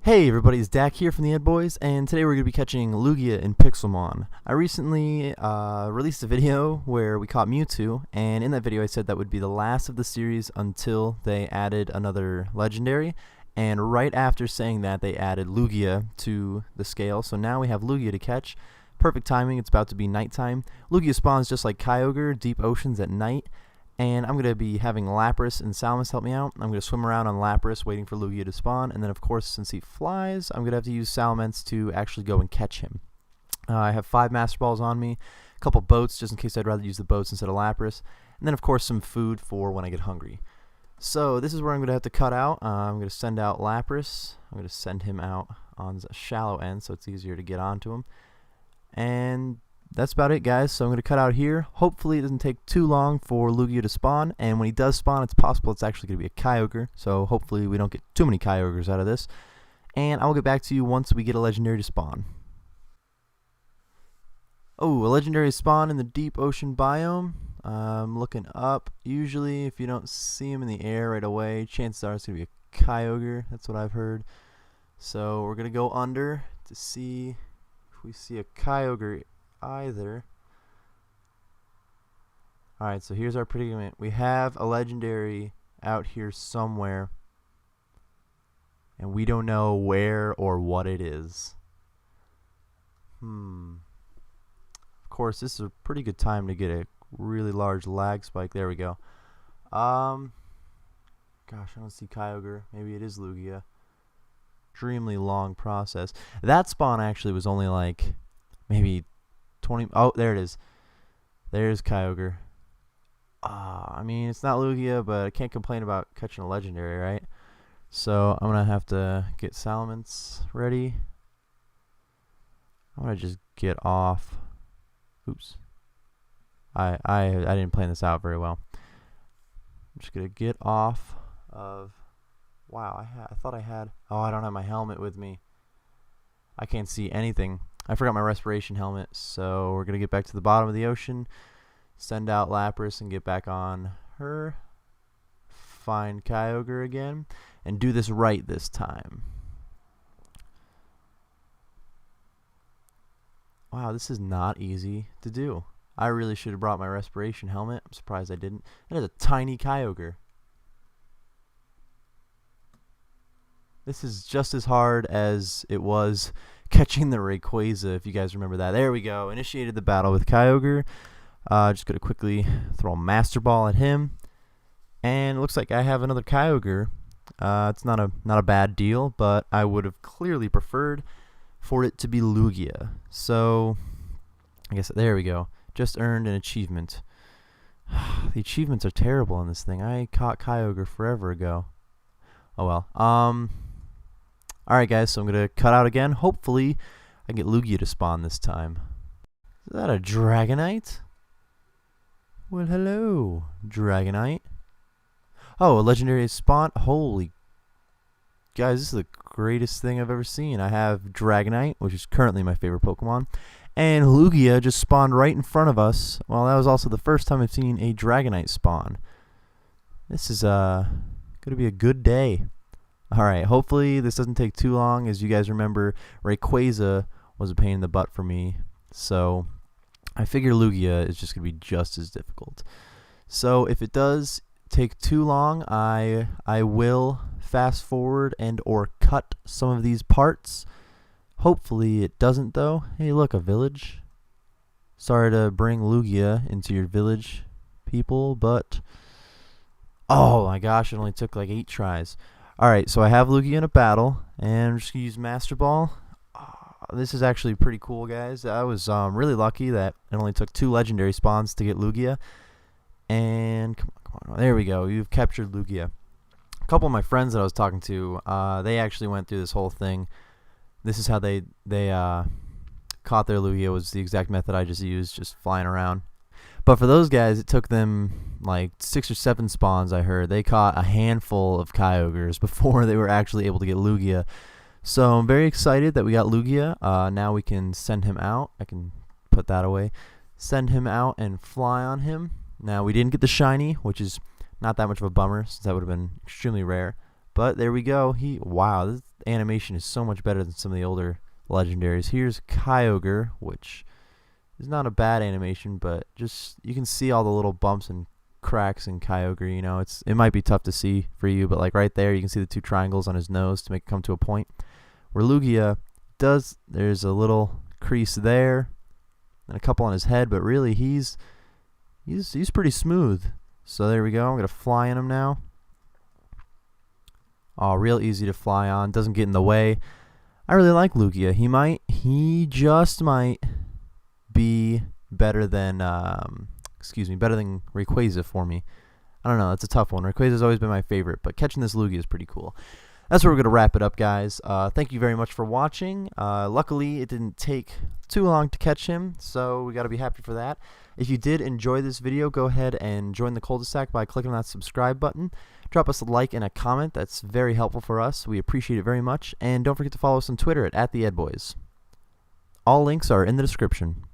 Hey everybody, it's Dak here from the Ed Boys, and today we're going to be catching Lugia in Pixelmon. I recently released a video where we caught Mewtwo, and in that video I said that would be the last of the series until they added another legendary, and right after saying that they added Lugia to the scale, so now we have Lugia to catch. Perfect timing, it's about to be nighttime. Lugia spawns just like Kyogre, deep oceans at night. And I'm going to be having Lapras and Salamis help me out. I'm going to swim around on Lapras waiting for Lugia to spawn. And then, of course, since he flies, I'm going to have to use Salamence to actually go and catch him. I have 5 Master Balls on me, a couple boats just in case I'd rather use the boats instead of Lapras. And then, of course, some food for when I get hungry. So this is where I'm going to have to cut out. I'm going to send out Lapras. I'm going to send him out on a shallow end so it's easier to get onto him. And that's about it, guys. So I'm going to cut out here. Hopefully it doesn't take too long for Lugia to spawn, and when he does spawn, it's possible it's actually going to be a Kyogre, so hopefully we don't get too many Kyogres out of this. And I'll get back to you once we get a legendary to spawn. Oh, a legendary spawn in the deep ocean biome. I'm looking up. Usually if you don't see him in the air right away, chances are it's going to be a Kyogre. That's what I've heard. So we're going to go under to see if we see a Kyogre either. Alright, so here's our predicament. We have a legendary out here somewhere, and we don't know where or what it is. Of course, this is a pretty good time to get a really large lag spike. There we go. Gosh, I don't see Kyogre. Maybe it is Lugia. Extremely long process. That spawn actually was only like maybe 20. Oh, there it is. There's Kyogre. I mean, it's not Lugia, but I can't complain about catching a legendary, right? So I'm gonna have to get Salamence ready. I'm gonna just get off. Oops. I didn't plan this out very well. I'm just gonna get off of. Wow, I thought I had. Oh, I don't have my helmet with me. I can't see anything. I forgot my respiration helmet, so we're going to get back to the bottom of the ocean, send out Lapras and get back on her, find Kyogre again, and do this right this time. Wow, this is not easy to do. I really should have brought my respiration helmet. I'm surprised I didn't. That is a tiny Kyogre. This is just as hard as it was catching the Rayquaza, if you guys remember that. There we go. Initiated the battle with Kyogre. Just going to quickly throw a Master Ball at him. And it looks like I have another Kyogre. It's not a bad deal, but I would have clearly preferred for it to be Lugia. So, I guess there we go. Just earned an achievement. The achievements are terrible in this thing. I caught Kyogre forever ago. Oh well. Alright guys, so I'm going to cut out again. Hopefully I can get Lugia to spawn this time. Is that a Dragonite? Well, hello, Dragonite. Oh, a legendary spawn. Holy guys, this is the greatest thing I've ever seen. I have Dragonite, which is currently my favorite Pokemon, and Lugia just spawned right in front of us. Well, that was also the first time I've seen a Dragonite spawn. This is going to be a good day. Alright, hopefully this doesn't take too long. As you guys remember, Rayquaza was a pain in the butt for me, so I figure Lugia is just going to be just as difficult. So if it does take too long, I will fast forward and or cut some of these parts. Hopefully it doesn't though. Hey look, a village. Sorry to bring Lugia into your village, people, but oh my gosh, it only took like 8 tries. Alright, so I have Lugia in a battle, and I'm just going to use Master Ball. This is actually pretty cool, guys. I was really lucky that it only took 2 legendary spawns to get Lugia. And, come on, there we go. You've captured Lugia. A couple of my friends that I was talking to, they actually went through this whole thing. This is how they caught their Lugia, was the exact method I just used, just flying around. But for those guys, it took them like 6 or 7 spawns, I heard. They caught a handful of Kyogres before they were actually able to get Lugia. So I'm very excited that we got Lugia. Now we can send him out. I can put that away. Send him out and fly on him. Now we didn't get the shiny, which is not that much of a bummer since that would have been extremely rare. But there we go. Wow, this animation is so much better than some of the older legendaries. Here's Kyogre, which is not a bad animation, but just you can see all the little bumps and cracks in Kyogre. You know, it might be tough to see for you, but like right there, you can see the 2 triangles on his nose to make it come to a point. Where Lugia there's a little crease there and a couple on his head, but really he's pretty smooth. So there we go. I'm gonna fly on him now. Oh, real easy to fly on. Doesn't get in the way. I really like Lugia. He just might be better than better than Rayquaza for me. I don't know. That's a tough one. Rayquaza's always been my favorite, but catching this Lugia is pretty cool. That's where we're going to wrap it up, guys. Thank you very much for watching. Luckily, it didn't take too long to catch him, so we got to be happy for that. If you did enjoy this video, go ahead and join the cul-de-sac by clicking on that subscribe button. Drop us a like and a comment. That's very helpful for us. We appreciate it very much. And don't forget to follow us on Twitter at @TheEdBoys. All links are in the description.